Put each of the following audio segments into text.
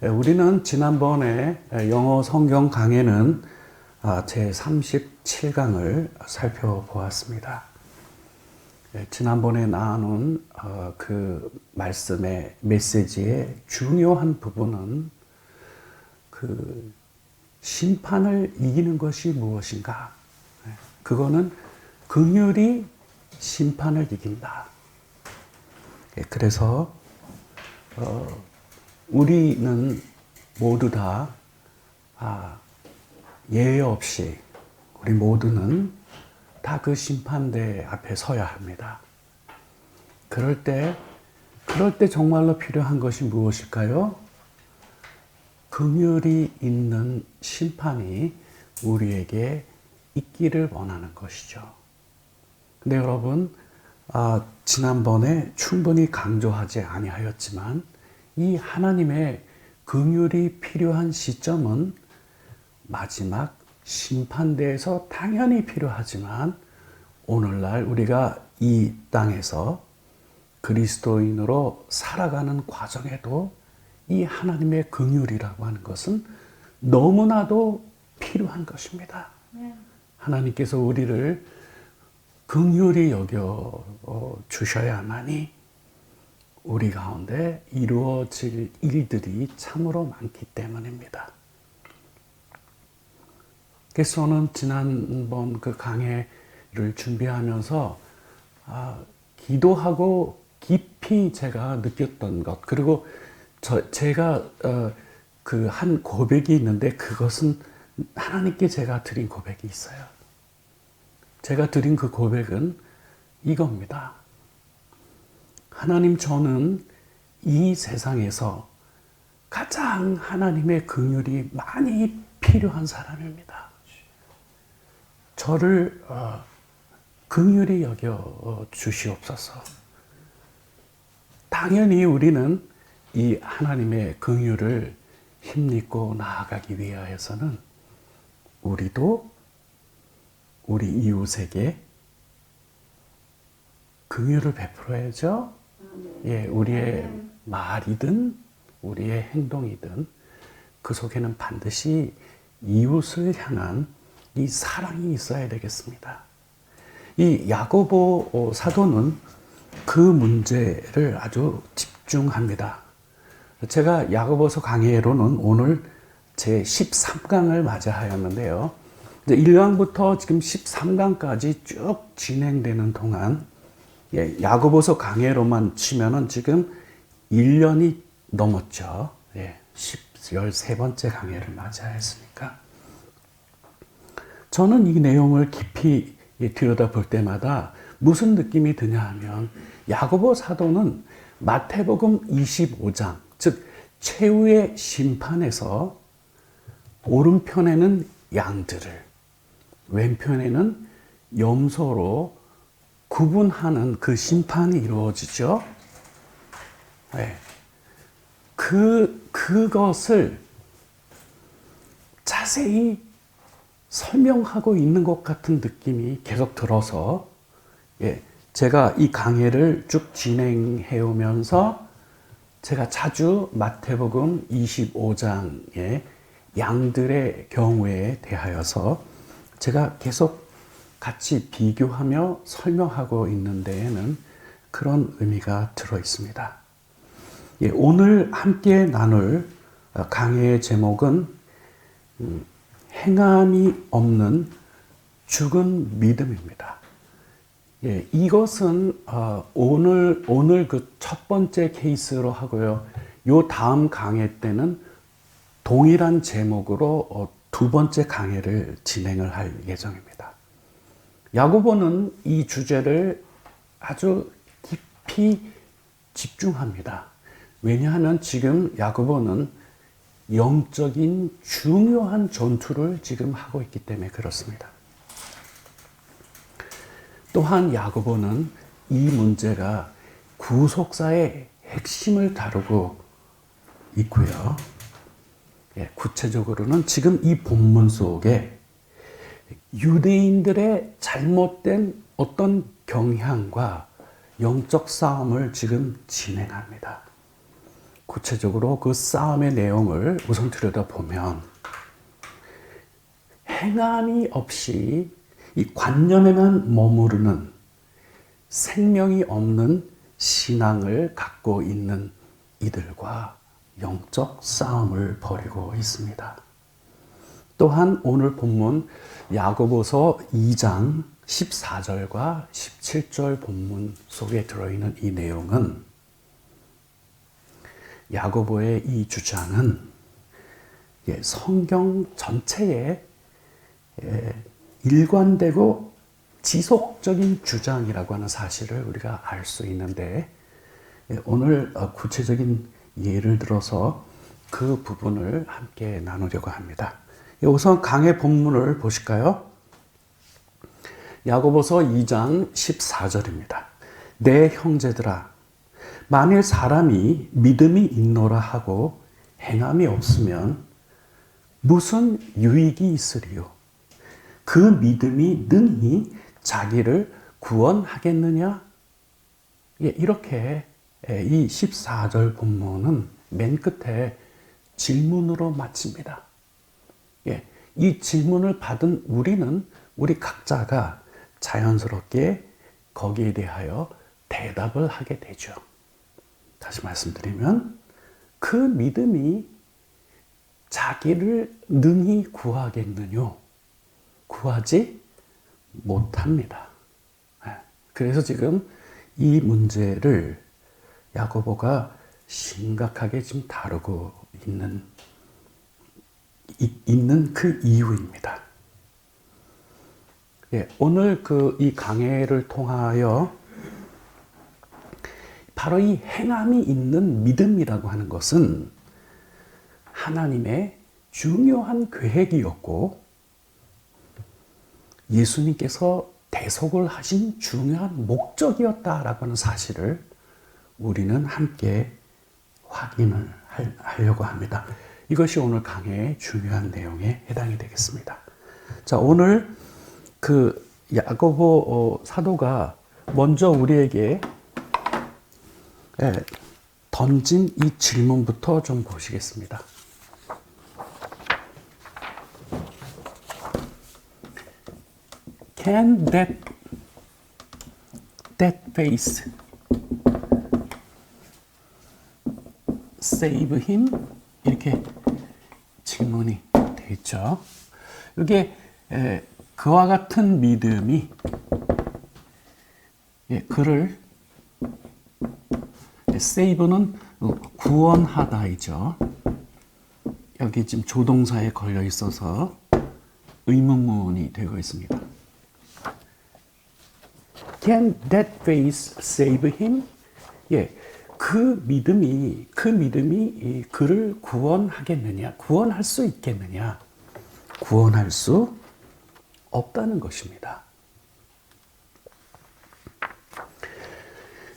우리는 지난번에 영어 성경 강해는 제 37강을 살펴보았습니다. 지난번에 나눈 그 말씀의 메시지의 중요한 부분은 그 심판을 이기는 것이 무엇인가? 그거는 긍휼이 심판을 이긴다. 그래서 우리는 모두 다 예외 없이 우리 모두는 다 그 심판대 앞에 서야 합니다. 그럴 때 정말로 필요한 것이 무엇일까요? 긍휼이 있는 심판이 우리에게 있기를 원하는 것이죠. 근데 여러분, 지난번에 충분히 강조하지 아니하였지만 이 하나님의 긍휼이 필요한 시점은 마지막 심판대에서 당연히 필요하지만 오늘날 우리가 이 땅에서 그리스도인으로 살아가는 과정에도 이 하나님의 긍휼이라고 하는 것은 너무나도 필요한 것입니다. 하나님께서 우리를 긍휼히 여겨 주셔야만이 우리 가운데 이루어질 일들이 참으로 많기 때문입니다. 그래서 저는 지난번 그 강해를 준비하면서 기도하고 깊이 제가 느꼈던 것, 그리고 제가 그 한 고백이 있는데 그것은 하나님께 제가 드린 고백이 있어요. 제가 드린 그 고백은 이겁니다. 하나님, 저는 이 세상에서 가장 하나님의 긍휼이 많이 필요한 사람입니다. 저를 긍휼히 여겨 주시옵소서. 당연히 우리는 이 하나님의 긍휼을 힘입고 나아가기 위하여서는 우리도 우리 이웃에게 긍휼을 베풀어야죠. 예, 우리의 말이든 우리의 행동이든 그 속에는 반드시 이웃을 향한 이 사랑이 있어야 되겠습니다. 이 야고보 사도는 그 문제를 아주 집중합니다. 제가 야고보서 강해로는 오늘 제 13강을 맞이하였는데요. 이제 1강부터 지금 13강까지 쭉 진행되는 동안 야고보서 강해로만 치면은 지금 1년이 넘었죠. 13번째 강해를 맞이하였으니까. 저는 이 내용을 깊이 들여다볼 때마다 무슨 느낌이 드냐 하면 야고보 사도는 마태복음 25장, 즉 최후의 심판에서 오른편에는 양들을, 왼편에는 염소로 구분하는 그 심판이 이루어지죠. 네. 그것을 자세히 설명하고 있는 것 같은 느낌이 계속 들어서 제가 이 강해를 쭉 진행해 오면서 제가 자주 마태복음 25장의 양들의 경우에 대하여서 제가 계속 같이 비교하며 설명하고 있는 데에는 그런 의미가 들어 있습니다. 오늘 함께 나눌 강해의 제목은 행함이 없는 죽은 믿음입니다. 이것은 오늘 그 첫 번째 케이스로 하고요. 요 다음 강해 때는 동일한 제목으로 두 번째 강해를 진행을 할 예정입니다. 야고보는 이 주제를 아주 깊이 집중합니다. 왜냐하면 지금 야고보는 영적인 중요한 전투를 지금 하고 있기 때문에 그렇습니다. 또한 야고보는 이 문제가 구속사의 핵심을 다루고 있고요. 구체적으로는 지금 이 본문 속에 유대인들의 잘못된 어떤 경향과 영적 싸움을 지금 진행합니다. 구체적으로 그 싸움의 내용을 우선 들여다보면 행함이 없이 이 관념에만 머무르는 생명이 없는 신앙을 갖고 있는 이들과 영적 싸움을 벌이고 있습니다. 또한 오늘 본문 야고보서 2장 14절과 17절 본문 속에 들어있는 이 내용은 야고보의 이 주장은 성경 전체에 일관되고 지속적인 주장이라고 하는 사실을 우리가 알 수 있는데 오늘 구체적인 예를 들어서 그 부분을 함께 나누려고 합니다. 우선 강의 본문을 보실까요? 야고보서 2장 14절입니다. 내 형제들아 만일 사람이 믿음이 있노라 하고 행함이 없으면 무슨 유익이 있으리요? 그 믿음이 능히 자기를 구원하겠느냐? 이렇게 이 14절 본문은 맨 끝에 질문으로 마칩니다. 이 질문을 받은 우리 각자가 자연스럽게 거기에 대하여 대답을 하게 되죠. 다시 말씀드리면 그 믿음이 자기를 능히 구하겠느냐? 구하지 못합니다. 그래서 지금 이 문제를 야고보가 심각하게 지금 다루고 있는 그 이유입니다. 오늘 이 강해를 통하여 바로 이 행함이 있는 믿음이라고 하는 것은 하나님의 중요한 계획이었고 예수님께서 대속을 하신 중요한 목적이었다라고 하는 사실을 우리는 함께 확인을 하려고 합니다. 이것이 오늘 강해의 중요한 내용에 해당이 되겠습니다. 자, 오늘 그 야고보 사도가 먼저 우리에게 던진 이 질문부터 좀 보시겠습니다. Can that face save him? 이렇게 질문이 되어 있죠. 이게 그와 같은 믿음이 그를 save는 구원하다이죠. 여기 지금 조동사에 걸려 있어서 의문문이 되고 있습니다. Can that face save him? 그 믿음이 그를 구원하겠느냐? 구원할 수 있겠느냐? 구원할 수 없다는 것입니다.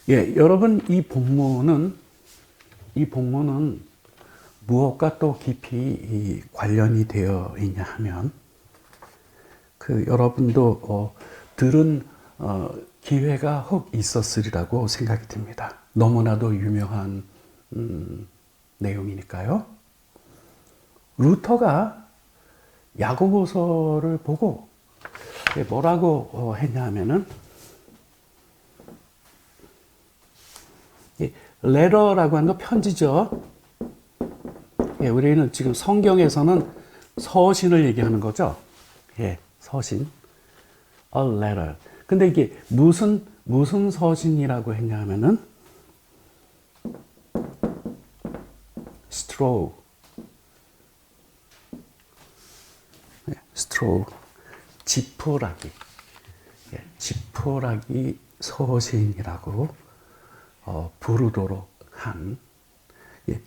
여러분 이 본문은 무엇과 또 깊이 관련이 되어 있냐 하면 여러분도 들은 기회가 혹 있었으리라고 생각이 듭니다. 너무나도 유명한 내용이니까요. 루터가 야고보서를 보고 뭐라고 했냐 하면은 레터라고 하는 거 편지죠. 우리는 지금 성경에서는 서신을 얘기하는 거죠. 서신. A letter. 근데 이게 무슨 서신이라고 했냐 하면은 straw. 지푸라기. 지푸라기 서신이라고 부르도록 한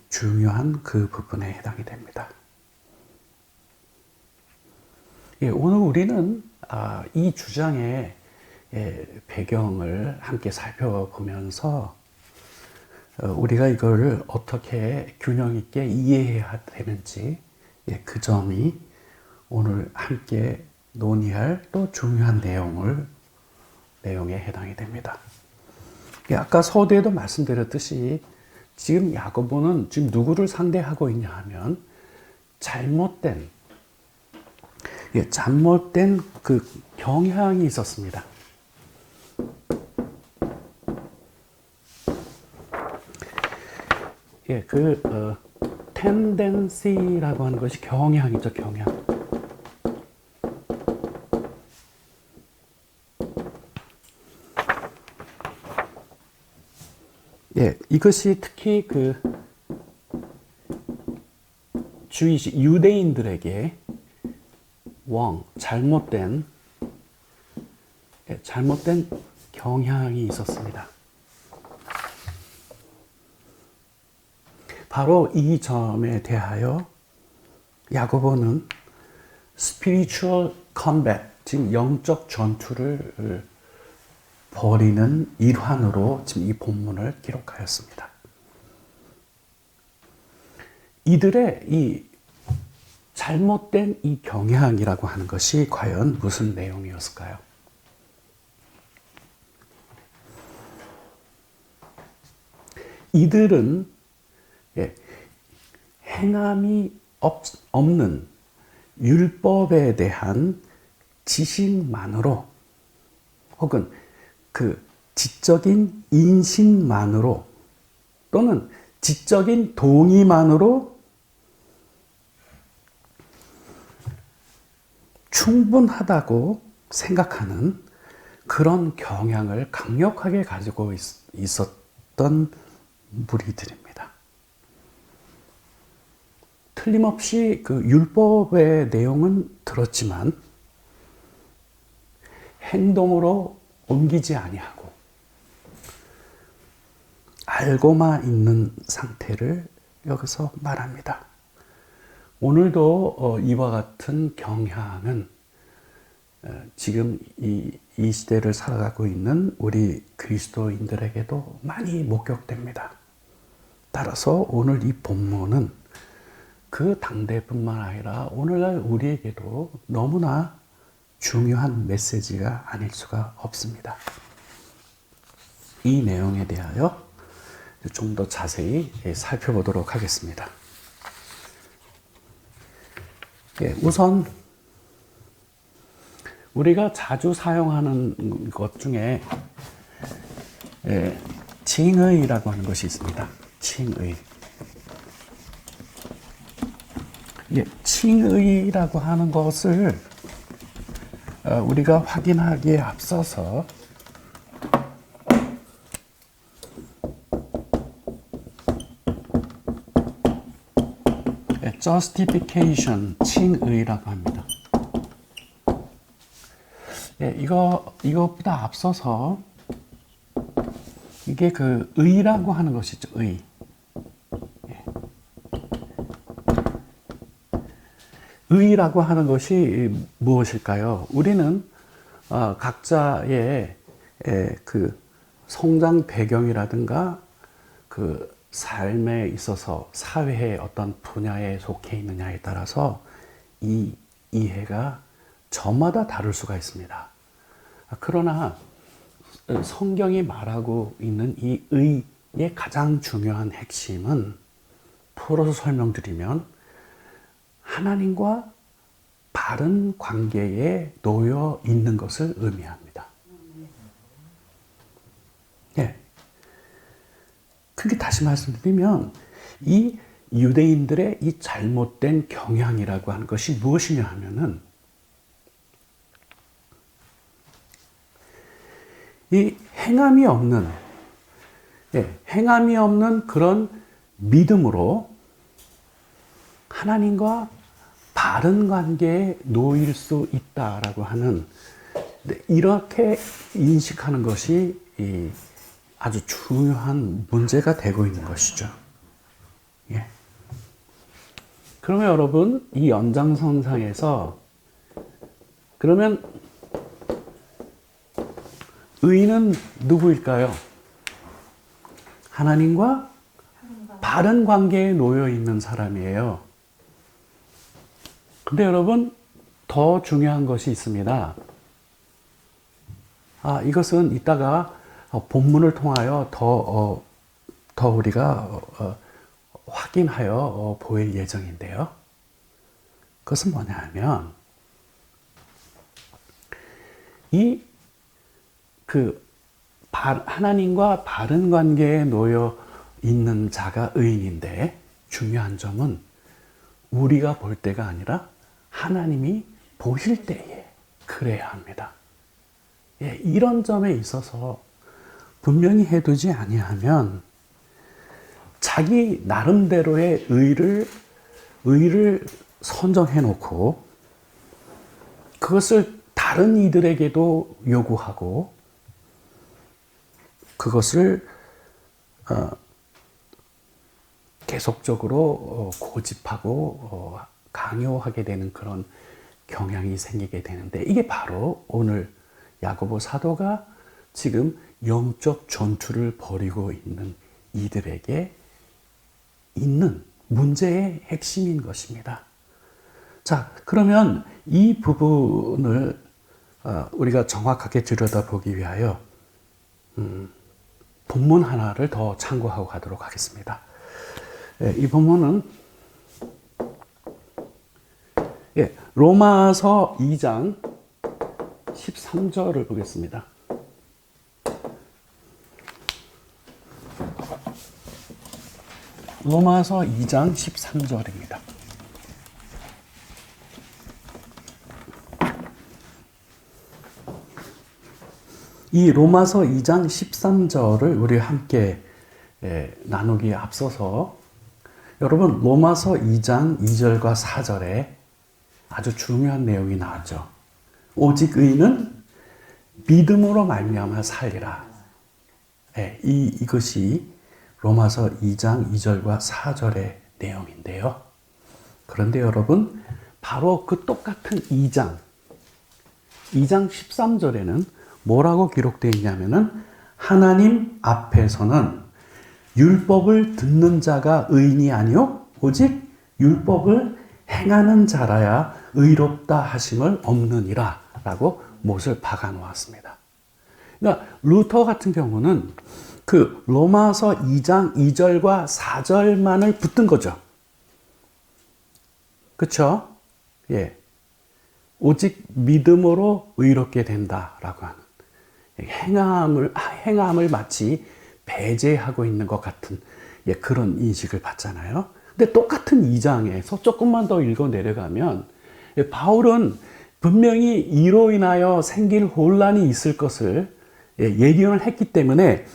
중요한 그 부분에 해당이 됩니다. 오늘 우리는 이 주장의 배경을 함께 살펴보면서 우리가 이걸 어떻게 균형 있게 이해해야 되는지 그 점이 오늘 함께 논의할 또 중요한 내용에 해당이 됩니다. 아까 서두에도 말씀드렸듯이 지금 야고보는 지금 누구를 상대하고 있냐 하면 잘못된 그 경향이 있었습니다. tendency라고 하는 것이 경향이죠, 경향. 이것이 특히 유대인들에게 잘못된 경향이 있었습니다. 바로 이 점에 대하여 야고보는 spiritual combat, 지금 영적 전투를 벌이는 일환으로 지금 이 본문을 기록하였습니다. 이들의 이 잘못된 이 경향이라고 하는 것이 과연 무슨 내용이었을까요? 이들은 행함이 없는 율법에 대한 지식만으로 혹은 그 지적인 인식만으로 또는 지적인 동의만으로 충분하다고 생각하는 그런 경향을 강력하게 가지고 있었던 무리들입니다. 틀림없이 그 율법의 내용은 들었지만 행동으로 옮기지 아니하고 알고만 있는 상태를 여기서 말합니다. 오늘도 이와 같은 경향은 지금 이 시대를 살아가고 있는 우리 그리스도인들에게도 많이 목격됩니다. 따라서 오늘 이 본문은 그 당대뿐만 아니라 오늘날 우리에게도 너무나 중요한 메시지가 아닐 수가 없습니다. 이 내용에 대하여 좀 더 자세히 살펴보도록 하겠습니다. 우선 우리가 자주 사용하는 것 중에 칭의라고 하는 것이 있습니다. 칭의. 칭의라고 하는 것을 우리가 확인하기에 앞서서 justification, 칭의라고 합니다. 이것보다 앞서서 이게 그 의라고 하는 것이죠. 의. 의라고 하는 것이 무엇일까요? 우리는 각자의 그 성장 배경이라든가 그 삶에 있어서 사회의 어떤 분야에 속해 있느냐에 따라서 이 이해가 저마다 다를 수가 있습니다. 그러나 성경이 말하고 있는 이 의의 가장 중요한 핵심은 풀어서 설명드리면 하나님과 바른 관계에 놓여 있는 것을 의미합니다. 그렇게 다시 말씀드리면 이 유대인들의 이 잘못된 경향이라고 하는 것이 무엇이냐 하면은 이 행함이 없는 그런 믿음으로 하나님과 바른 관계에 놓일 수 있다라고 하는, 이렇게 인식하는 것이 아주 중요한 문제가 되고 있는 것이죠. 그러면 여러분, 이 연장선상에서 그러면 의인은 누구일까요? 하나님과 바른 관계에 놓여 있는 사람이에요. 근데 여러분, 더 중요한 것이 있습니다. 이것은 이따가 본문을 통하여 더 더 우리가 확인하여 보일 예정인데요. 그것은 뭐냐 하면 하나님과 바른 관계에 놓여 있는 자가 의인인데 중요한 점은 우리가 볼 때가 아니라 하나님이 보실 때에 그래야 합니다. 예, 이런 점에 있어서 분명히 해두지 아니하면 자기 나름대로의 의를 선정해 놓고 그것을 다른 이들에게도 요구하고 그것을 계속적으로 고집하고 강요하게 되는 그런 경향이 생기게 되는데 이게 바로 오늘 야고보 사도가 지금 영적 전투를 벌이고 있는 이들에게 있는 문제의 핵심인 것입니다. 자, 그러면 이 부분을 우리가 정확하게 들여다보기 위하여 본문 하나를 더 참고하고 가도록 하겠습니다. 이 본문은 로마서 2장 13절을 보겠습니다. 로마서 2장 13절입니다. 이 로마서 2장 13절을 우리 함께 나누기에 앞서서 여러분 로마서 2장 2절과 4절에 아주 중요한 내용이 나왔죠. 오직 의인은 믿음으로 말미암아 살리라. 이것이 로마서 2장 2절과 4절의 내용인데요. 그런데 여러분 바로 그 똑같은 2장 13절에는 뭐라고 기록되어 있냐면은 하나님 앞에서는 율법을 듣는 자가 의인이 아니요 오직 율법을 행하는 자라야 의롭다 하심을 없느니라 라고 못을 박아 놓았습니다. 그러니까 루터 같은 경우는 그 로마서 2장 2절과 4절만을 붙든 거죠. 그렇죠? 예. 오직 믿음으로 의롭게 된다라고 하는 행함을 마치 배제하고 있는 것 같은 그런 인식을 받잖아요. 근데 똑같은 2장에서 조금만 더 읽어 내려가면 바울은 분명히 이로 인하여 생길 혼란이 있을 것을 예견을 했기 때문에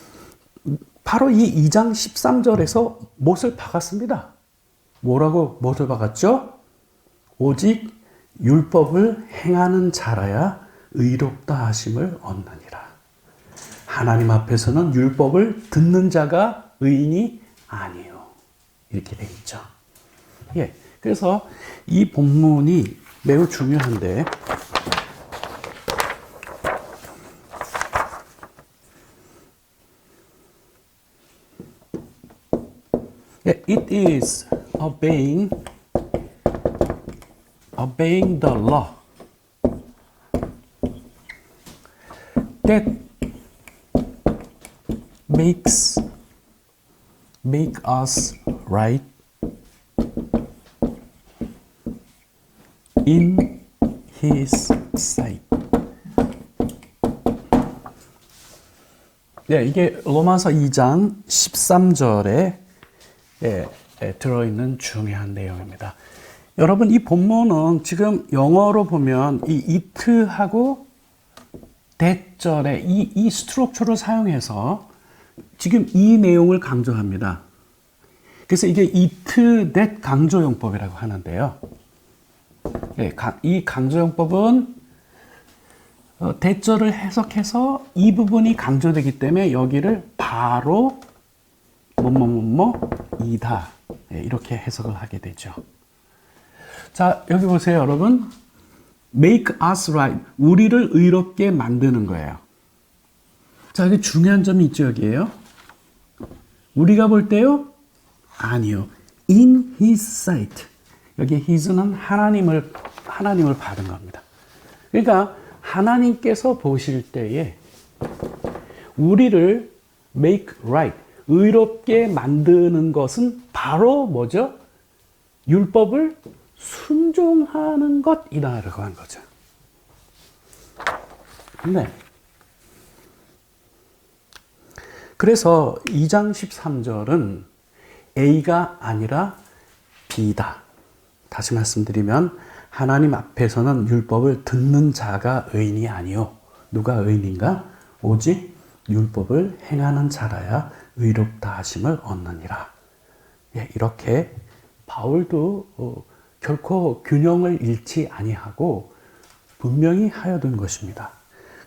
바로 이 2장 13절에서 못을 박았습니다. 뭐라고 못을 박았죠? 오직 율법을 행하는 자라야 의롭다 하심을 얻느니라. 하나님 앞에서는 율법을 듣는 자가 의인이 아니에요. 이렇게 되어 있죠. 예. 그래서 이 본문이 매우 중요한데, it is obeying the law that make us right in His sight. 이게 로마서 2장 13절에 들어있는 중요한 내용입니다. 여러분 이 본문은 지금 영어로 보면 이 it하고 that절에 이 스트럭처를 사용해서 지금 이 내용을 강조합니다. 그래서 이게 it, that 강조용법이라고 하는데요. 이 강조용법은 that절을 해석해서 이 부분이 강조되기 때문에 여기를 바로 이다 이렇게 해석을 하게 되죠. 자, 여기 보세요, 여러분. Make us right. 우리를 의롭게 만드는 거예요. 자, 여기 중요한 점이 있죠, 여기에요. 우리가 볼 때요? 아니요. In His sight. 여기 His는 하나님을 받은 겁니다. 그러니까 하나님께서 보실 때에 우리를 make right. 의롭게 만드는 것은 바로 뭐죠? 율법을 순종하는 것이라고 한 거죠. 네. 그래서 2장 13절은 A가 아니라 B다. 다시 말씀드리면 하나님 앞에서는 율법을 듣는 자가 의인이 아니요. 누가 의인인가? 오직 율법을 행하는 자라야 의롭다 하심을 얻느니라. 예, 이렇게 바울도 결코 균형을 잃지 아니하고 분명히 하여둔 것입니다.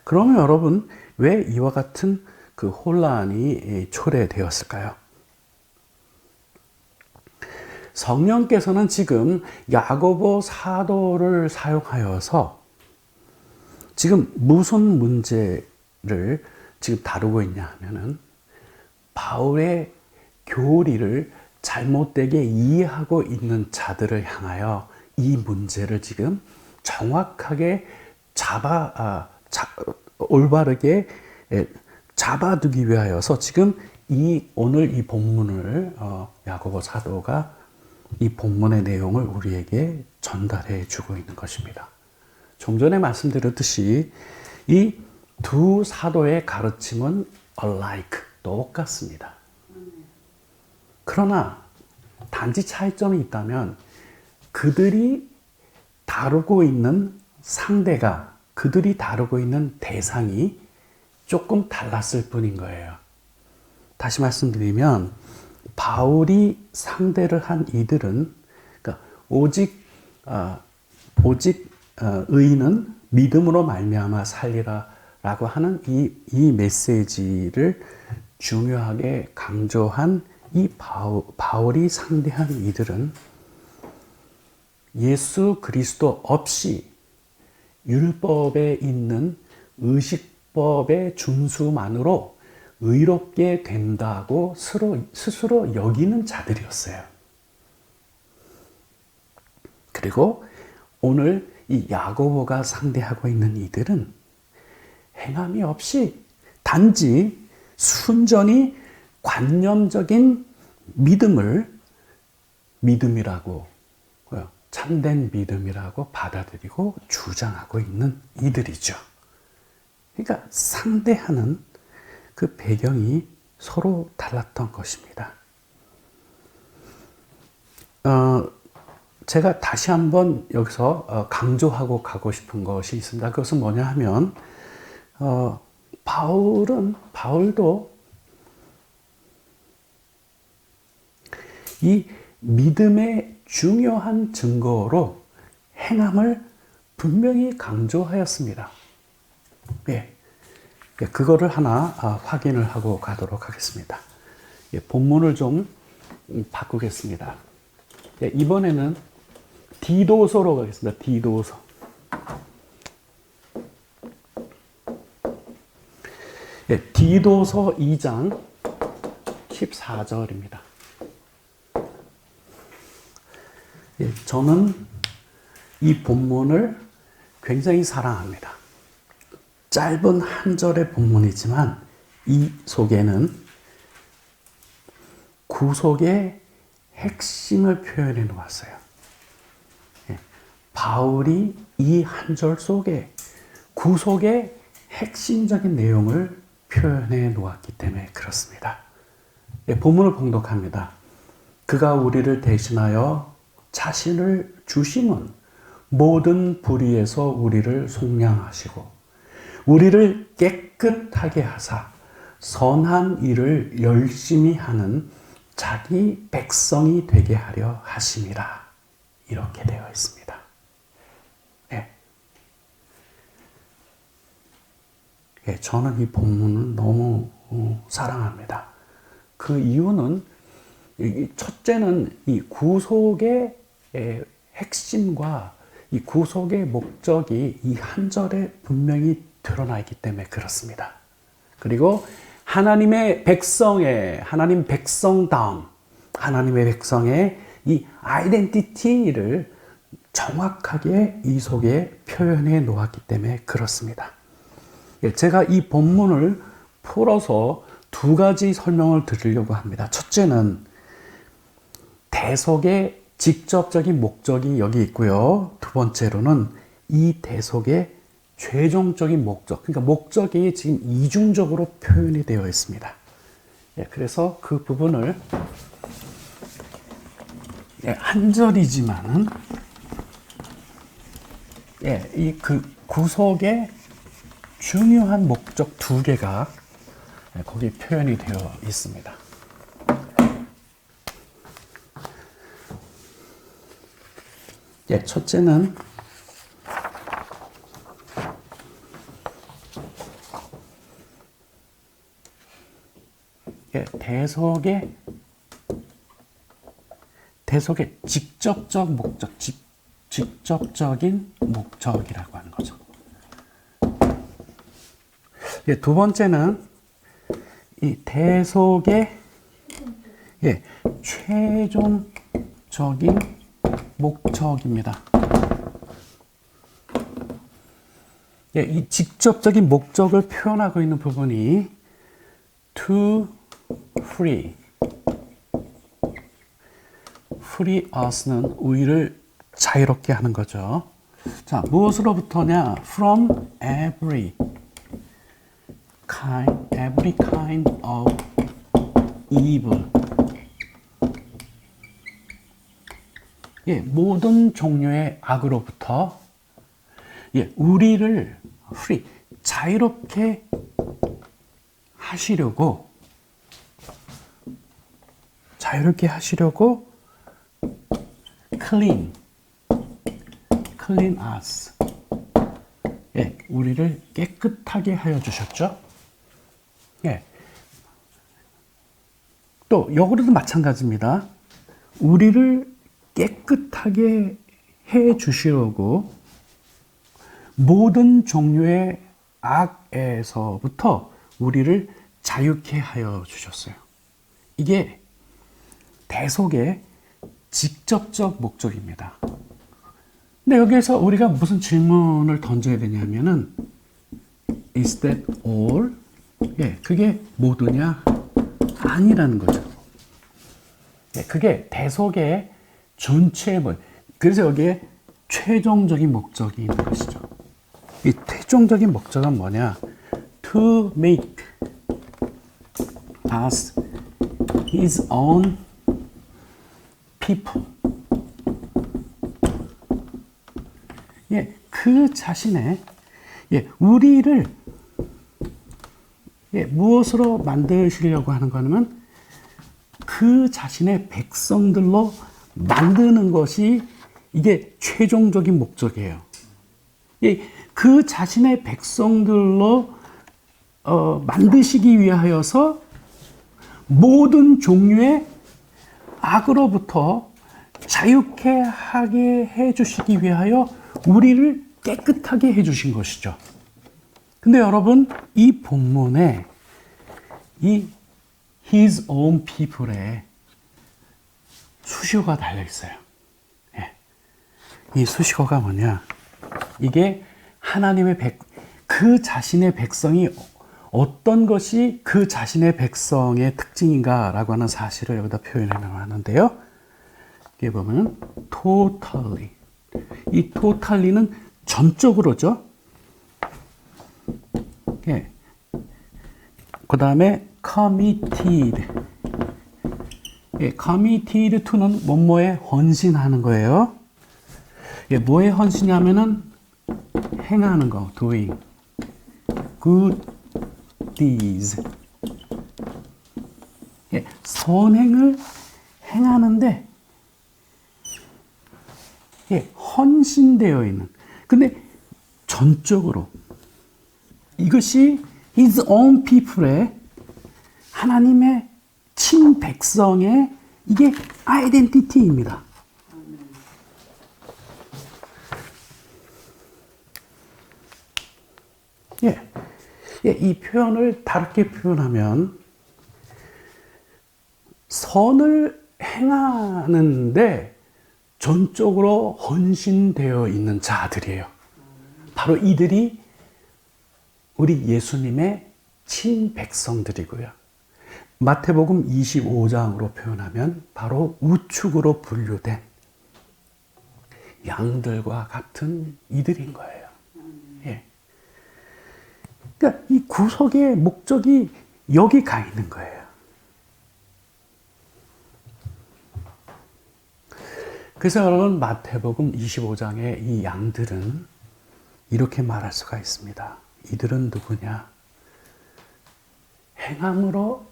그러면 여러분, 왜 이와 같은 그 혼란이 초래되었을까요? 성령께서는 지금 야고보 사도를 사용하여서 지금 무슨 문제를 지금 다루고 있냐 하면은 바울의 교리를 잘못되게 이해하고 있는 자들을 향하여 이 문제를 지금 정확하게 올바르게 잡아두기 위하여서 지금 오늘 이 본문을 야고보 사도가 이 본문의 내용을 우리에게 전달해 주고 있는 것입니다. 좀 전에 말씀드렸듯이 이 두 사도의 가르침은 alike, 똑같습니다. 그러나 단지 차이점이 있다면 그들이 다루고 있는 상대가, 그들이 다루고 있는 대상이 조금 달랐을 뿐인 거예요. 다시 말씀드리면 바울이 상대를 한 이들은 그러니까 오직 의인은 믿음으로 말미암아 살리라라고 하는 이 메시지를 중요하게 강조한 이 바울이 상대한 이들은 예수 그리스도 없이 율법에 있는 의식법의 준수만으로 의롭게 된다고 스스로 여기는 자들이었어요. 그리고 오늘 이 야고보가 상대하고 있는 이들은 행함이 없이 단지 순전히 관념적인 믿음이라고, 참된 믿음이라고 받아들이고 주장하고 있는 이들이죠. 그러니까 상대하는 그 배경이 서로 달랐던 것입니다. 제가 다시 한번 여기서 강조하고 가고 싶은 것이 있습니다. 그것은 뭐냐 하면 바울도 이 믿음의 중요한 증거로 행함을 분명히 강조하였습니다. 예. 그거를 하나 확인을 하고 가도록 하겠습니다. 본문을 좀 바꾸겠습니다. 이번에는 디도서로 가겠습니다. 디도서. 디도서 2장 14절입니다. 저는 이 본문을 굉장히 사랑합니다. 짧은 한 절의 본문이지만 이 속에는 구속의 핵심을 표현해 놓았어요. 바울이 이 한 절 속에 구속의 핵심적인 내용을 표현해 놓았기 때문에 그렇습니다. 본문을 봉독합니다. 그가 우리를 대신하여 자신을 주심은 모든 불의에서 우리를 속량하시고 우리를 깨끗하게 하사 선한 일을 열심히 하는 자기 백성이 되게 하려 하심이라. 이렇게 되어 있습니다. 네. 저는 이 본문을 너무 사랑합니다. 그 이유는 첫째는 이 구속의 핵심과 이 구속의 목적이 이 한 절에 분명히 드러나 있기 때문에 그렇습니다. 그리고 하나님의 백성의, 하나님 백성다움, 하나님의 백성의 이 아이덴티티를 정확하게 이 속에 표현해 놓았기 때문에 그렇습니다. 제가 이 본문을 풀어서 두 가지 설명을 드리려고 합니다. 첫째는 대속의 직접적인 목적이 여기 있고요. 두 번째로는 이 대속의 최종적인 목적, 그러니까 목적이 지금 이중적으로 표현이 되어 있습니다. 그래서 그 부분을 한 절이지만은 이 그 구속의 중요한 목적 두 개가 거기 표현이 되어 있습니다. 첫째는 대속의 직접적 목적, 직접적인 목적이라고 하는 거죠. 두 번째는 이 대속의 최종적인 목적입니다. 이 직접적인 목적을 표현하고 있는 부분이 to free us는 우리를 자유롭게 하는 거죠. 자, 무엇으로부터냐? From every kind of evil. 모든 종류의 악으로부터 우리를 free, 자유롭게 하시려고 clean us. 우리를 깨끗하게 하여 주셨죠. 또 여기로도 마찬가지입니다. 우리를 깨끗하게 해 주시려고 모든 종류의 악에서부터 우리를 자유케 하여 주셨어요. 이게 대속의 직접적 목적입니다. 근데 여기에서 우리가 무슨 질문을 던져야 되냐면은 Is that all? 그게 모두냐? 아니라는 거죠. 그게 대속의 전체의 그래서 여기에 최종적인 목적이 있는 것이죠. 이 최종적인 목적은 뭐냐? To make us his own people. 그 자신의 우리를 무엇으로 만드시려고 하는 거냐면 그 자신의 백성들로 만드는 것이 이게 최종적인 목적이에요. 그 자신의 백성들로 만드시기 위하여서 모든 종류의 악으로부터 자유케 하게 해주시기 위하여 우리를 깨끗하게 해주신 것이죠. 근데 여러분, 이 본문에 이 His own people에 수식어가 달려 있어요. 이 수식어가 뭐냐? 이게 하나님의 그 자신의 백성이 어떤 것이 그 자신의 백성의 특징인가라고 하는 사실을 여기다 표현해 놨는데요. 이게 보면 totally. 이 totally는 전적으로죠. 그 다음에 committed. committed to는 뭐뭐에 헌신하는 거예요. 뭐에 헌신하면은 행하는 거, doing good deeds. 선행을 행하는데 헌신되어 있는. 근데 전적으로 이것이 His own people의 하나님의 친백성의 이게 아이덴티티입니다. 이 표현을 다르게 표현하면 선을 행하는데 전적으로 헌신되어 있는 자들이에요. 바로 이들이 우리 예수님의 친백성들이고요. 마태복음 25장으로 표현하면 바로 우축으로 분류된 양들과 같은 이들인 거예요. 예. 그러니까 이 구속의 목적이 여기 가 있는 거예요. 그래서 여러분 마태복음 25장의 이 양들은 이렇게 말할 수가 있습니다. 이들은 누구냐? 행함으로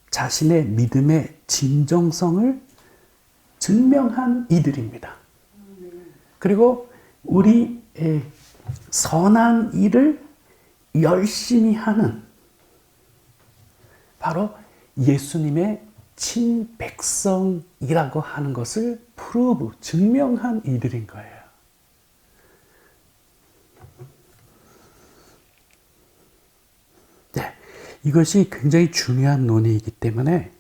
자신의 믿음의 진정성을 증명한 이들입니다. 그리고 우리 선한 일을 열심히 하는 바로 예수님의 친백성이라고 하는 것을 증명한 이들인 거예요. 네, 이것이 굉장히 중요한 논의이기 때문에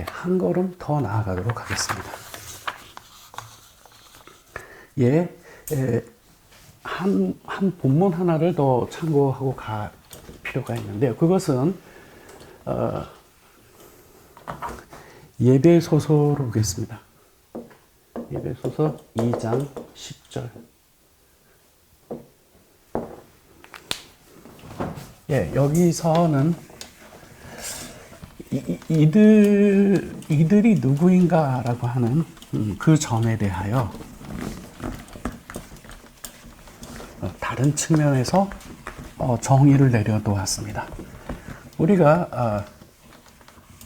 한 걸음 더 나아가도록 하겠습니다. 한 본문 하나를 더 참고하고 갈 필요가 있는데요. 그것은 예배소서로 보겠습니다. 예배소서 2장 10절. 여기서는 이들이 누구인가라고 하는 그 점에 대하여 다른 측면에서 정의를 내려놓았습니다. 우리가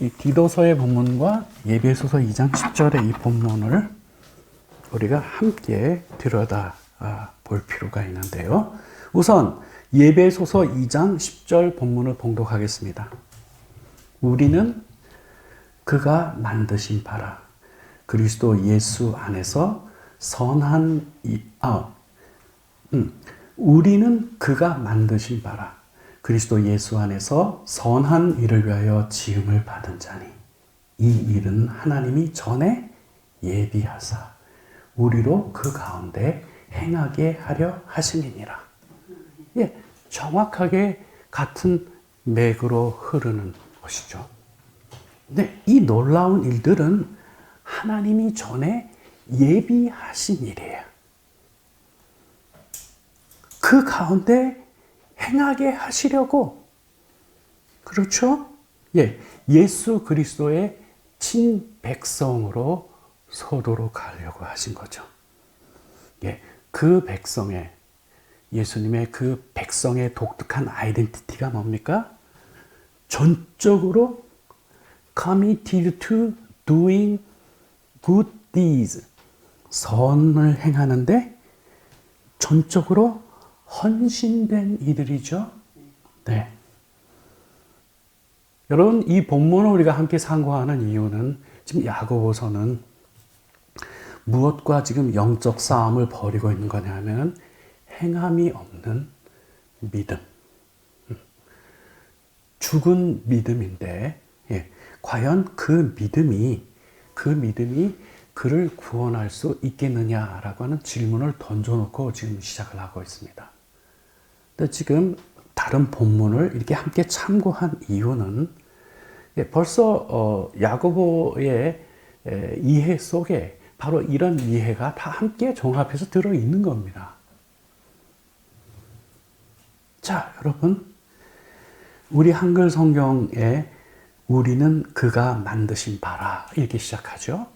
이 디도서의 본문과 예배소서 2장 10절의 이 본문을 우리가 함께 들여다 볼 필요가 있는데요. 우선 예배소서 2장 10절 본문을 봉독하겠습니다. 우리는 그가 만드신 바라 그리스도 예수 안에서 우리는 그가 만드신 바라 그리스도 예수 안에서 선한 일을 위하여 지음을 받은 자니 이 일은 하나님이 전에 예비하사 우리로 그 가운데 행하게 하려 하심이니라. 정확하게 같은 맥으로 흐르는 것이죠. 근데 이 놀라운 일들은 하나님이 전에 예비하신 일이에요. 그 가운데 행하게 하시려고, 그렇죠? 예수 그리스도의 친백성으로 서도록 하려고 하신 거죠. 그 백성의, 예수님의 그 백성의 독특한 아이덴티티가 뭡니까? 전적으로 committed to doing good deeds. 선을 행하는데 전적으로 헌신된 이들이죠. 네. 여러분, 이 본문을 우리가 함께 상고하는 이유는 지금 야고보서는 무엇과 지금 영적 싸움을 벌이고 있는 거냐면 행함이 없는 믿음. 죽은 믿음인데, 과연 그 믿음이 그를 구원할 수 있겠느냐라고 하는 질문을 던져놓고 지금 시작을 하고 있습니다. 근데 지금 다른 본문을 이렇게 함께 참고한 이유는 벌써 야고보의 이해 속에 바로 이런 이해가 다 함께 종합해서 들어있는 겁니다. 자, 여러분, 우리 한글 성경에 우리는 그가 만드신 바라 이렇게 시작하죠.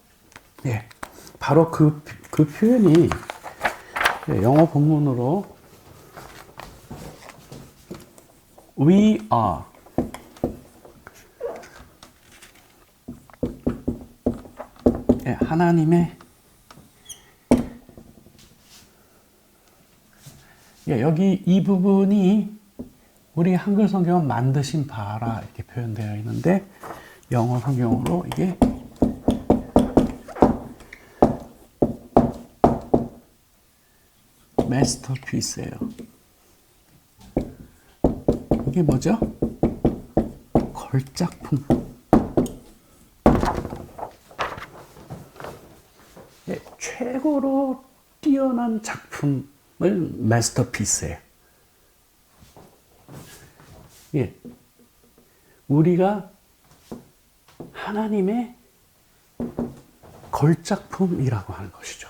바로 그 표현이 영어 본문으로 We are 하나님의 여기 이 부분이 우리 한글 성경은 만드신 바라 이렇게 표현되어 있는데 영어 성경으로 이게 마스터피스예요. 이게 뭐죠? 걸작품. 최고로 뛰어난 작품을 마스터피스예요. 우리가 하나님의 걸작품이라고 하는 것이죠.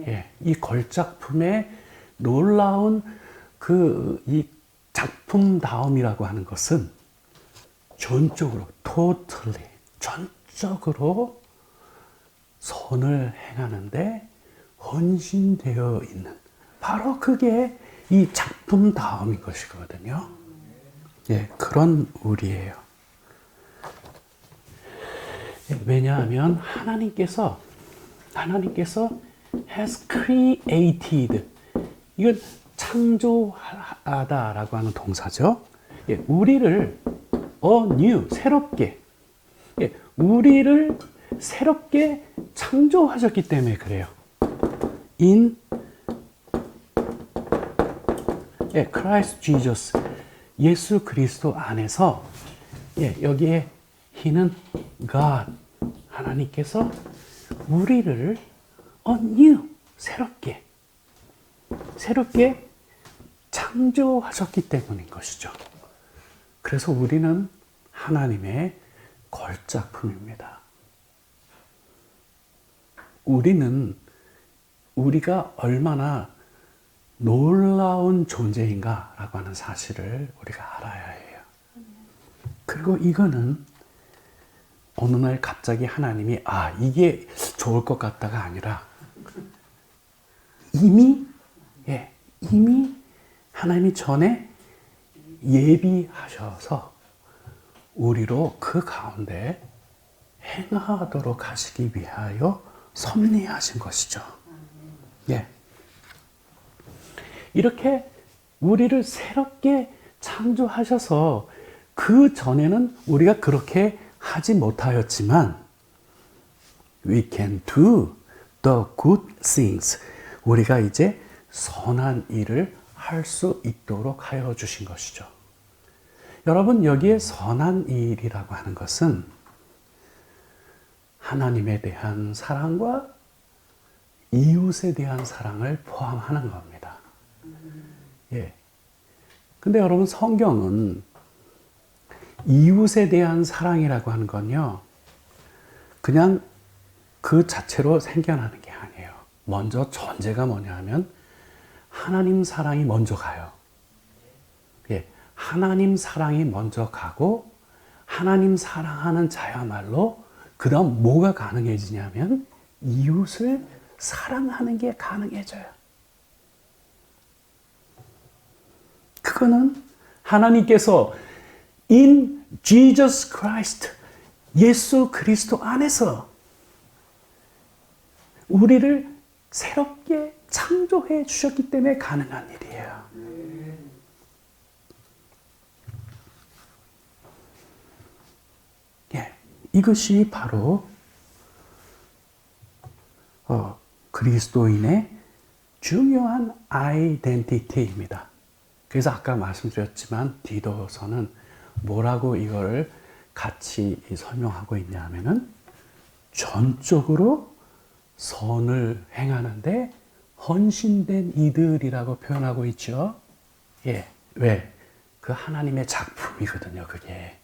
예, 이 걸작품의 놀라운 이 작품다움이라고 하는 것은 전적으로, totally, 전적으로 선을 행하는데 헌신되어 있는, 바로 그게 이 작품다움인 것이거든요. 예, 그런 우리예요. 왜냐하면 하나님께서 has created, 이건 창조하다라고 하는 동사죠. 예, 우리를 anew, 새롭게, 예, 우리를 새롭게 창조하셨기 때문에 그래요. in Christ Jesus, 예수 그리스도 안에서, 예, 여기에 He는 God, 하나님께서 우리를 anew, 새롭게 창조하셨기 때문인 것이죠. 그래서 우리는 하나님의 걸작품입니다. 우리가 얼마나 놀라운 존재인가라고 하는 사실을 우리가 알아야 해요. 그리고 이거는 어느 날 갑자기 하나님이 이게 좋을 것 같다가 아니라 이미 하나님이 전에 예비하셔서 우리로 그 가운데 행하도록 하시기 위하여 섭리하신 것이죠. 예. 이렇게 우리를 새롭게 창조하셔서 그 전에는 우리가 그렇게 하지 못하였지만 we can do the good things, 우리가 이제 선한 일을 할 수 있도록 하여 주신 것이죠. 여러분, 여기에 선한 일이라고 하는 것은 하나님에 대한 사랑과 이웃에 대한 사랑을 포함하는 겁니다. 예. 근데 여러분, 성경은 이웃에 대한 사랑이라고 하는 건요, 그냥 그 자체로 생겨나는 게 아니에요. 먼저 전제가 뭐냐 하면 하나님 사랑이 먼저 가요. 예, 하나님 사랑이 먼저 가고 하나님 사랑하는 자야말로 그 다음 뭐가 가능해지냐면 이웃을 사랑하는 게 가능해져요. 그거는 하나님께서 in Jesus Christ, 예수 그리스도 안에서 우리를 새롭게 창조해 주셨기 때문에 가능한 일이에요. 예, 이것이 바로 그리스도인의 중요한 아이덴티티입니다. 그래서 아까 말씀드렸지만 디도서는 뭐라고 이거를 같이 설명하고 있냐 하면은 전적으로 선을 행하는데 헌신된 이들이라고 표현하고 있죠. 예, 왜? 그 하나님의 작품이거든요, 그게.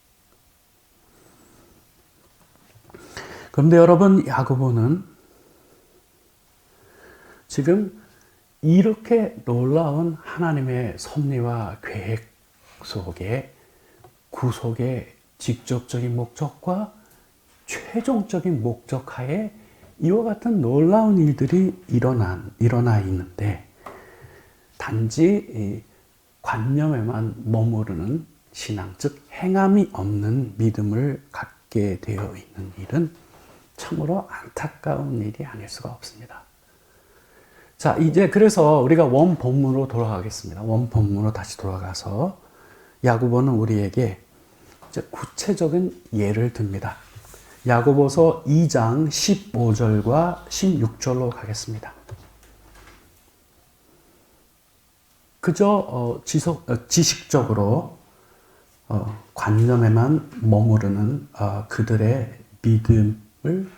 그런데 여러분, 야고보는 지금 이렇게 놀라운 하나님의 섭리와 계획 속에 구속의 직접적인 목적과 최종적인 목적하에 이와 같은 놀라운 일들이 일어나 있는데 단지 관념에만 머무르는 신앙, 즉 행함이 없는 믿음을 갖게 되어 있는 일은 참으로 안타까운 일이 아닐 수가 없습니다. 자, 이제 그래서 우리가 원 본문으로 돌아가겠습니다. 원 본문으로 다시 돌아가서 야고보는 우리에게 이제 구체적인 예를 듭니다. 야고보서 2장 15절과 16절로 가겠습니다. 그저 지식적으로 관념에만 머무르는 그들의 믿음을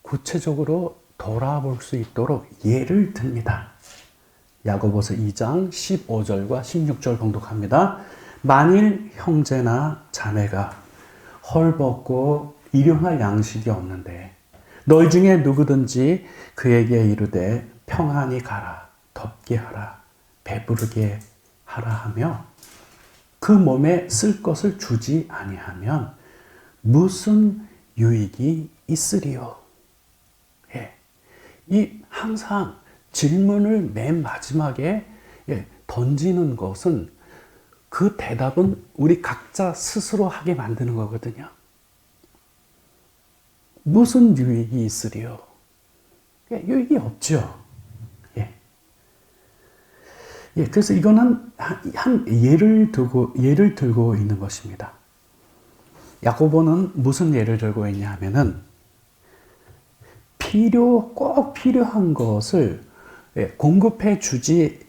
구체적으로 돌아볼 수 있도록 예를 듭니다. 야고보서 2장 15절과 16절 봉독합니다. 만일 형제나 자매가 헐벗고 일용할 양식이 없는데 너희 중에 누구든지 그에게 이르되 평안히 가라, 덥게 하라, 배부르게 하라 하며 그 몸에 쓸 것을 주지 아니하면 무슨 유익이 있으리요? 예. 이 항상 질문을 맨 마지막에 던지는 것은 그 대답은 우리 각자 스스로 하게 만드는 거거든요. 무슨 유익이 있으리요? 유익이 없죠. 예. 예, 그래서 이거는 한 예를 들고 있는 것입니다. 야고보는 무슨 예를 들고 있냐 하면은 꼭 필요한 것을 공급해 주지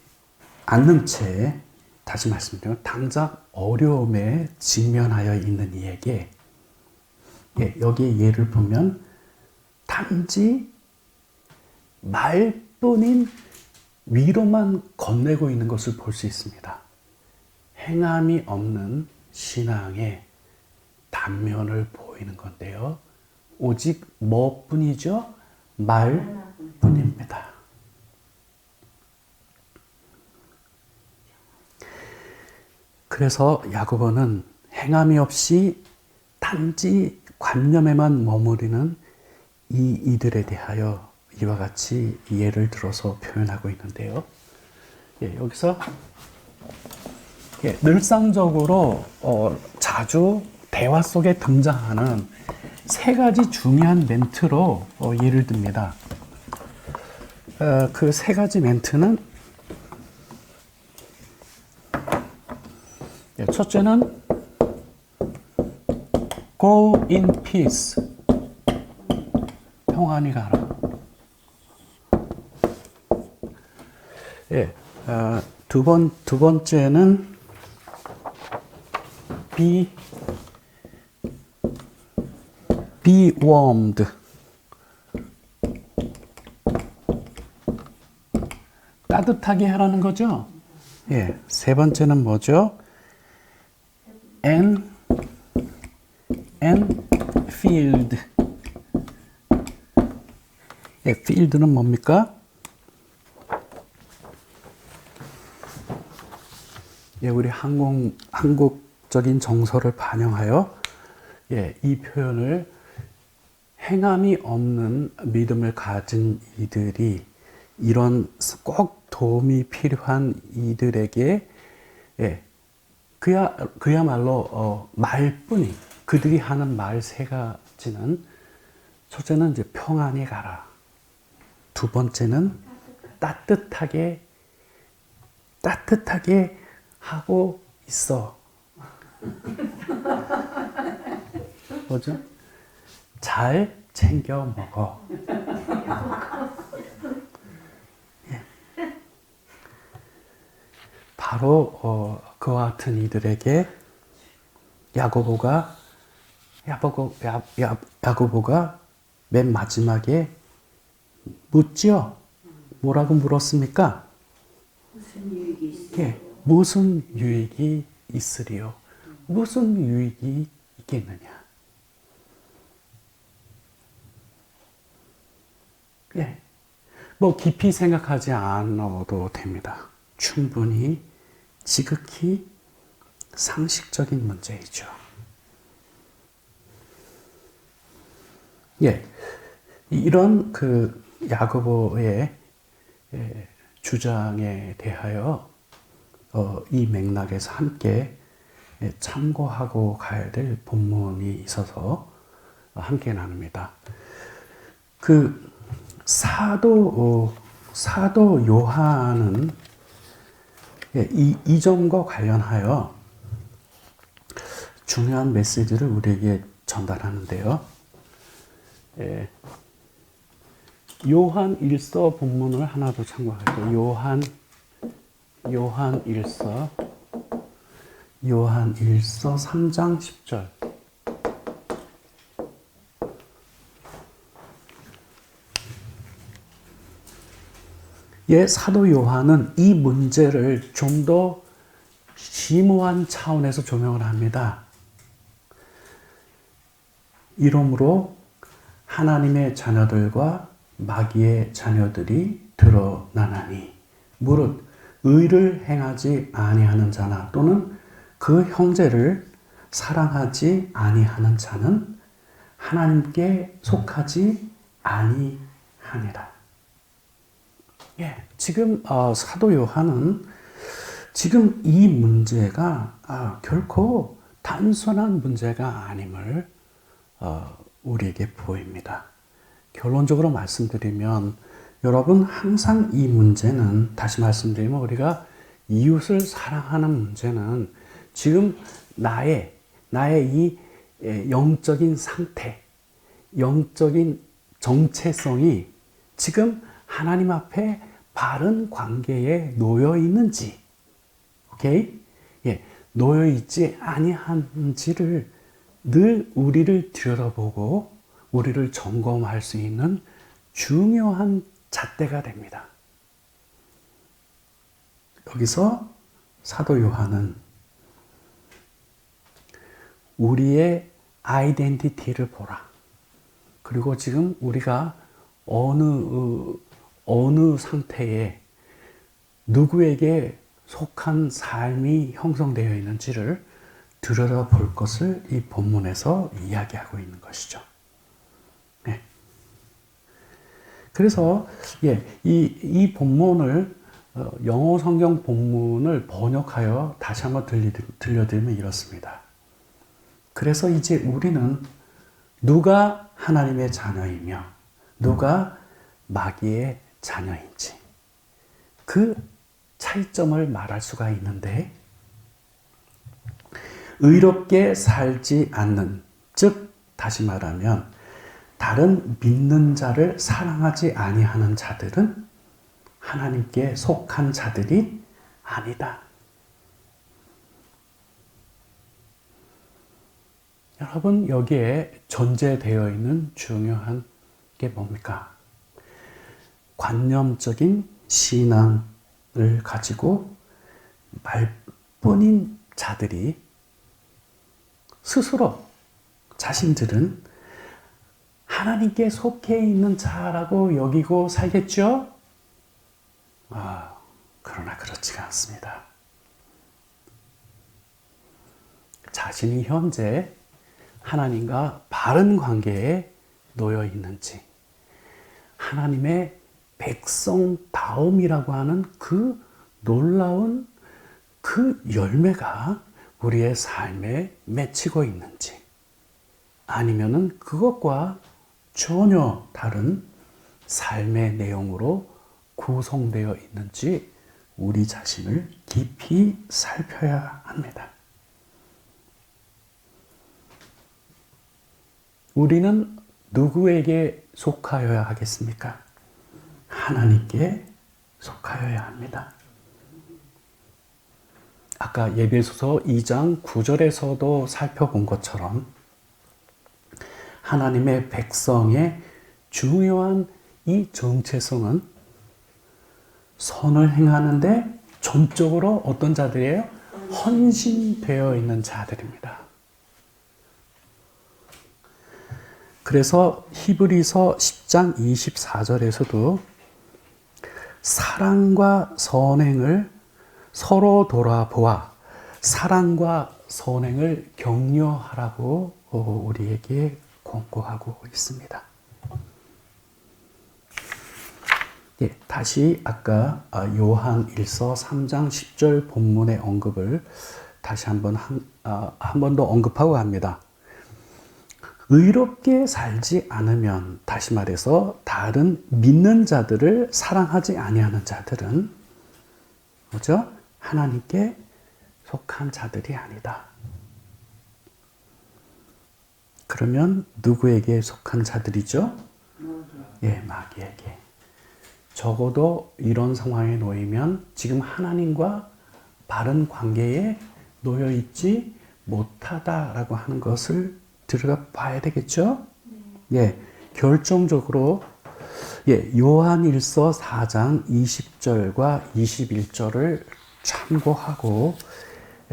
않는 채, 다시 말씀드리면 당장 어려움에 직면하여 있는 이에게 여기 예를 보면 단지 말뿐인 위로만 건네고 있는 것을 볼 수 있습니다. 행함이 없는 신앙의 단면을 보이는 건데요. 오직 뭐뿐이죠? 말뿐입니다. 그래서 야고보는 행함이 없이 단지 관념에만 머무르는 이들에 대하여 이와 같이 예를 들어서 표현하고 있는데요. 여기서 늘상적으로 자주 대화 속에 등장하는 세 가지 중요한 멘트로 예를 듭니다. 그 세 가지 멘트는 첫째는 Go in peace. 평안히 가라. 두 번째는 be warmed. 따뜻하게 하라는 거죠. 세 번째는 뭐죠? and filled. filled는 뭡니까? 우리 한국적인 정서를 반영하여 이 표현을 행함이 없는 믿음을 가진 이들이 이런 꼭 도움이 필요한 이들에게 그야말로 말뿐인 그들이 하는 말 세 가지는 첫째는 이제 평안히 가라. 두 번째는 따뜻하게 하고 있어. 뭐죠? 잘 챙겨 먹어. 바로 그와 같은 이들에게 야고보가 맨 마지막에 묻죠. 뭐라고 물었습니까? 무슨 유익이 있으리요? 무슨 유익이 있으리요? 무슨 유익이 있겠느냐? 뭐 깊이 생각하지 않아도 됩니다. 충분히 지극히 상식적인 문제이죠. 이런 그 야고보의 주장에 대하여 이 맥락에서 함께 참고하고 가야 될 본문이 있어서 함께 나눕니다. 그 사도 요한은 이 점과 관련하여 중요한 메시지를 우리에게 전달하는데요. 요한 1서 본문을 하나 더 참고할게요. 요한 1서 3장 10절. 사도 요한은 이 문제를 좀 더 심오한 차원에서 조명을 합니다. 이러므로 하나님의 자녀들과 마귀의 자녀들이 드러나나니 무릇 의를 행하지 아니하는 자나 또는 그 형제를 사랑하지 아니하는 자는 하나님께 속하지 아니하니라. 예, 지금 사도 요한은 지금 이 문제가 결코 단순한 문제가 아님을 우리에게 보입니다. 결론적으로 말씀드리면 여러분 항상 이 문제는 다시 말씀드리면 우리가 이웃을 사랑하는 문제는 지금 나의 이 영적인 상태, 영적인 정체성이 지금 하나님 앞에 바른 관계에 놓여 있는지, 오케이? 예, 놓여 있지 아니한지를 늘 우리를 들여다보고 우리를 점검할 수 있는 중요한 잣대가 됩니다. 여기서 사도 요한은 우리의 아이덴티티를 보라. 그리고 지금 우리가 어느 상태에 누구에게 속한 삶이 형성되어 있는지를 들여다볼 것을 이 본문에서 이야기하고 있는 것이죠. 네. 그래서 이 본문을 영어 성경 본문을 번역하여 다시 한번 들려드리면 이렇습니다. 그래서 이제 우리는 누가 하나님의 자녀이며 누가 마귀의 자녀인지 그 차이점을 말할 수가 있는데, 의롭게 살지 않는, 즉 다시 말하면 다른 믿는 자를 사랑하지 아니하는 자들은 하나님께 속한 자들이 아니다. 여러분, 여기에 전제되어 있는 중요한 게 뭡니까? 관념적인 신앙을 가지고 말뿐인 자들이 스스로 자신들은 하나님께 속해 있는 자라고 여기고 살겠죠? 그러나 그렇지가 않습니다. 자신이 현재 하나님과 바른 관계에 놓여 있는지, 하나님의 백성다움이라고 하는 그 놀라운 그 열매가 우리의 삶에 맺히고 있는지, 아니면은 그것과 전혀 다른 삶의 내용으로 구성되어 있는지 우리 자신을 깊이 살펴야 합니다. 우리는 누구에게 속하여야 하겠습니까? 하나님께 속하여야 합니다. 아까 예배소서 2장 9절에서도 살펴본 것처럼 하나님의 백성의 중요한 이 정체성은 선을 행하는데 전적으로 어떤 자들이에요? 헌신되어 있는 자들입니다. 그래서 히브리서 10장 24절에서도 사랑과 선행을 서로 돌아보아 사랑과 선행을 격려하라고 우리에게 권고하고 있습니다. 다시 아까 요한 1서 3장 10절 본문의 언급을 다시 한 번 더 언급하고 합니다. 의롭게 살지 않으면, 다시 말해서 다른 믿는 자들을 사랑하지 아니하는 자들은 뭐죠? 하나님께 속한 자들이 아니다. 그러면 누구에게 속한 자들이죠? 마귀에게. 적어도 이런 상황에 놓이면 지금 하나님과 바른 관계에 놓여 있지 못하다라고 하는 것을 들여다봐야 되겠죠? 결정적으로 요한일서 4장 20절과 21절을 참고하고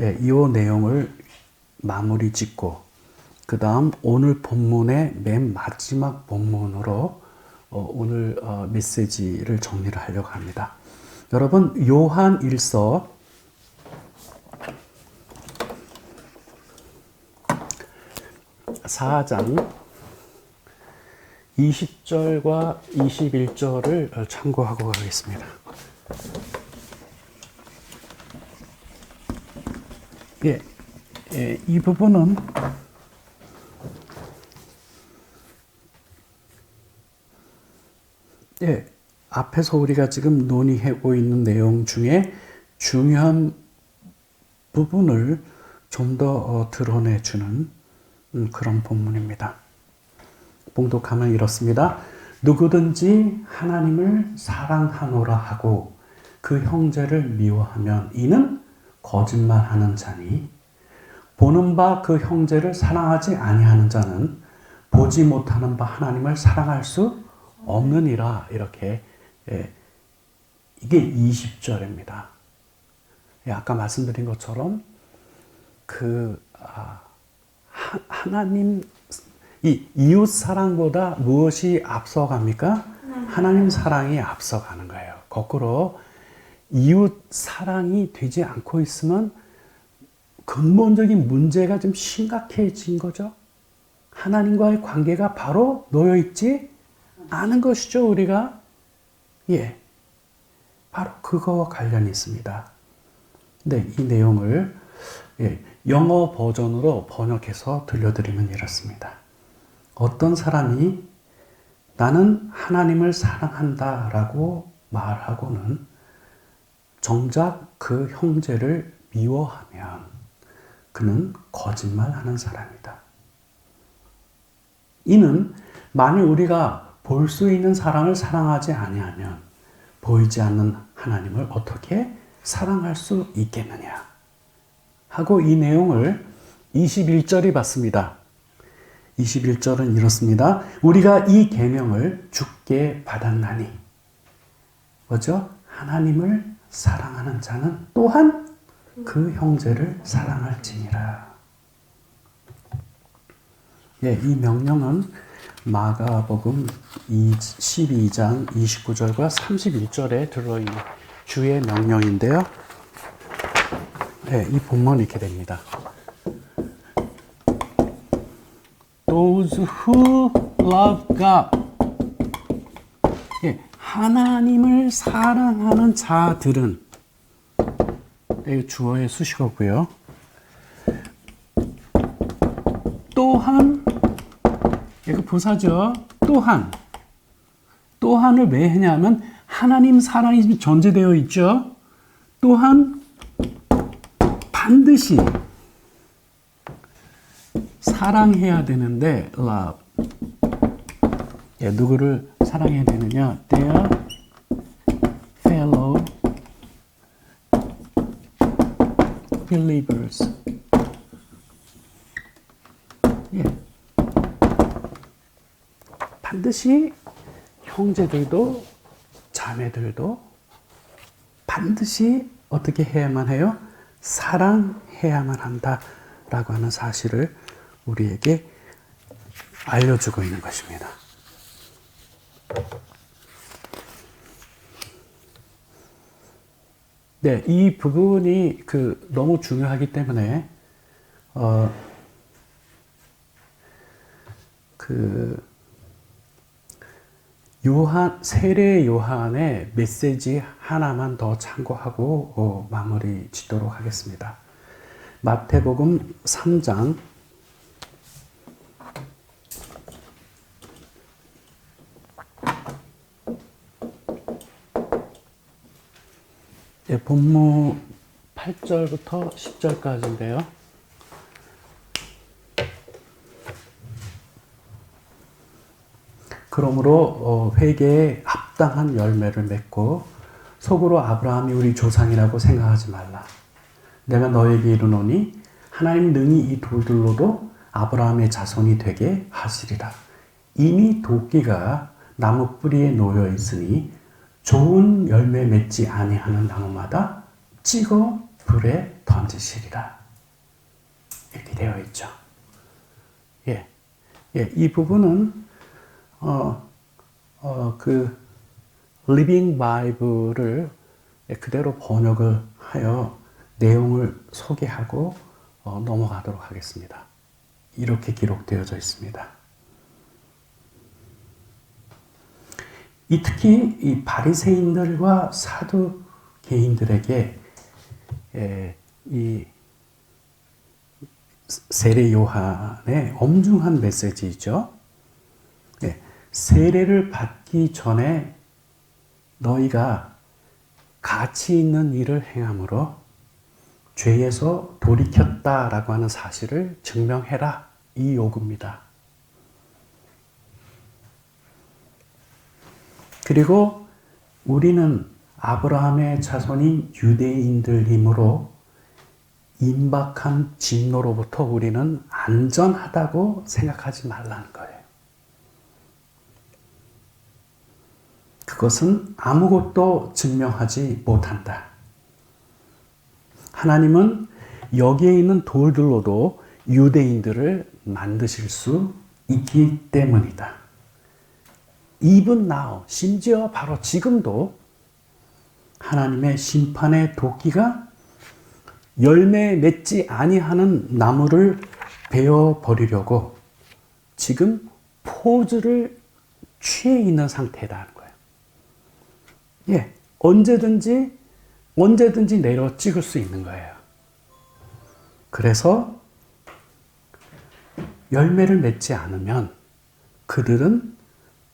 이 내용을 마무리 짓고 그 다음 오늘 본문의 맨 마지막 본문으로 오늘 메시지를 정리를 하려고 합니다. 여러분 요한 1서 4장 20절과 21절을 참고하고 가겠습니다. 이 부분은 앞에서 우리가 지금 논의하고 있는 내용 중에 중요한 부분을 좀 더 드러내주는 그런 본문입니다. 봉독하면 이렇습니다. 누구든지 하나님을 사랑하노라 하고 그 형제를 미워하면 이는 거짓말하는 자니 보는 바 그 형제를 사랑하지 아니하는 자는 보지 못하는 바 하나님을 사랑할 수 없느니라. 이렇게 이게 20절입니다. 아까 말씀드린 것처럼 하나님 이 이웃 사랑보다 무엇이 앞서갑니까? 하나님 사랑이 앞서가는 거예요. 거꾸로 이웃 사랑이 되지 않고 있으면 근본적인 문제가 좀 심각해진 거죠. 하나님과의 관계가 바로 놓여 있지 않은 것이죠, 우리가. 바로 그거와 관련이 있습니다. 네, 이 내용을 영어 버전으로 번역해서 들려드리면 이렇습니다. 어떤 사람이 나는 하나님을 사랑한다 라고 말하고는 정작 그 형제를 미워하면 그는 거짓말하는 사람이다. 이는 만일 우리가 볼 수 있는 사랑을 사랑하지 아니하면 보이지 않는 하나님을 어떻게 사랑할 수 있겠느냐 하고 이 내용을 21절이 받습니다. 21절은 이렇습니다. 우리가 이 계명을 주께 받았나니 뭐죠? 하나님을 사랑하는 자는 또한 그 형제를 사랑할지니라. 이 명령은 마가복음 12장 29절과 31절에 들어있는 주의 명령인데요. 이 본문이 이렇게 됩니다. Those who love God. 하나님을 사랑하는 자들은 주어의 수식어고요. 또한 이거 부사죠. 또한을 왜 했냐면 하나님 사랑이 전제되어 있죠. 또한 반드시 사랑해야 되는데 love. 누구를 사랑해야 되느냐? Their fellow believers. 반드시 형제들도 자매들도 반드시 어떻게 해야만 해요? 사랑해야만 한다라고 하는 사실을 우리에게 알려주고 있는 것입니다. 이 부분이 너무 중요하기 때문에 세례 요한의 메시지 하나만 더 참고하고 마무리 짓도록 하겠습니다. 마태복음 3장 8절부터 10절까지인데요. 그러므로 회개에 합당한 열매를 맺고 속으로 아브라함이 우리 조상이라고 생각하지 말라. 내가 너에게 이르노니 하나님 능히 이 돌들로도 아브라함의 자손이 되게 하시리라. 이미 도끼가 나무 뿌리에 놓여 있으니 좋은 열매 맺지 아니하는 나무마다 찍어 불에 던지시리라. 이렇게 되어 있죠. 예, 이 부분은 그 리빙 바이블을 그대로 번역을 하여 내용을 소개하고 넘어가도록 하겠습니다. 이렇게 기록되어져 있습니다. 특히 이 바리새인들과 사두개인들에게 이 세례 요한의 엄중한 메시지죠. 세례를 받기 전에 너희가 가치 있는 일을 행함으로 죄에서 돌이켰다라고 하는 사실을 증명해라. 이 요구입니다. 그리고 우리는 아브라함의 자손인 유대인들이므로 임박한 진노로부터 우리는 안전하다고 생각하지 말라는 거예요. 그것은 아무것도 증명하지 못한다. 하나님은 여기에 있는 돌들로도 유대인들을 만드실 수 있기 때문이다. Even now, 심지어 바로 지금도 하나님의 심판의 도끼가 열매 맺지 아니하는 나무를 베어 버리려고 지금 포즈를 취해 있는 상태라는 거예요. 언제든지 내려 찍을 수 있는 거예요. 그래서 열매를 맺지 않으면 그들은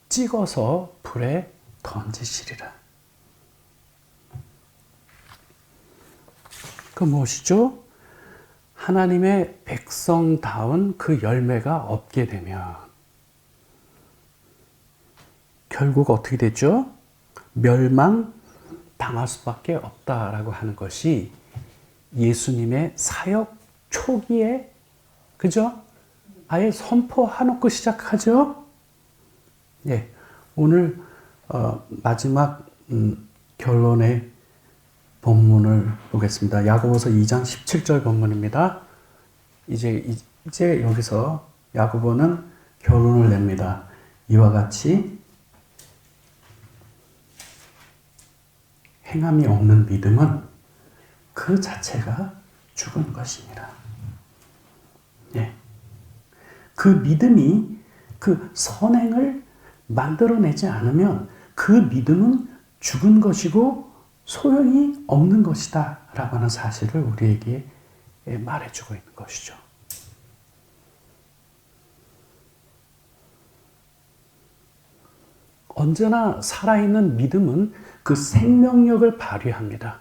찍어서 불에 던지시리라. 그 무엇이죠? 하나님의 백성다운 그 열매가 없게 되면 결국 어떻게 되죠? 멸망당할 수밖에 없다라고 하는 것이 예수님의 사역 초기에, 그죠? 아예 선포해놓고 시작하죠? 오늘 마지막 결론의 본문을 보겠습니다. 야고보서 2장 17절 본문입니다. 이제 여기서 야고보는 결론을 냅니다. 이와 같이 행함이 없는 믿음은 그 자체가 죽은 것입니다. 그 믿음이 그 선행을 만들어내지 않으면 그 믿음은 죽은 것이고 소용이 없는 것이다 라고 하는 사실을 우리에게 말해주고 있는 것이죠. 언제나 살아있는 믿음은 그 생명력을 발휘합니다.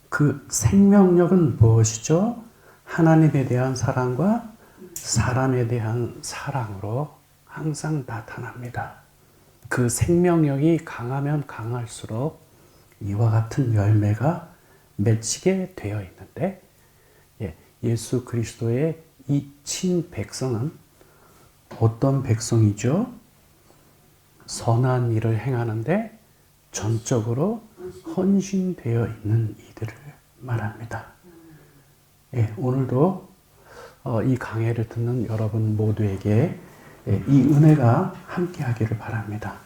그 생명력은 무엇이죠? 하나님에 대한 사랑과 사람에 대한 사랑으로 항상 나타납니다. 그 생명력이 강하면 강할수록 이와 같은 열매가 맺히게 되어 있는데, 예수 그리스도의 이 친백성은 어떤 백성이죠? 선한 일을 행하는데 전적으로 헌신되어 있는 이들을 말합니다. 오늘도 이 강해를 듣는 여러분 모두에게 이 은혜가 함께하기를 바랍니다.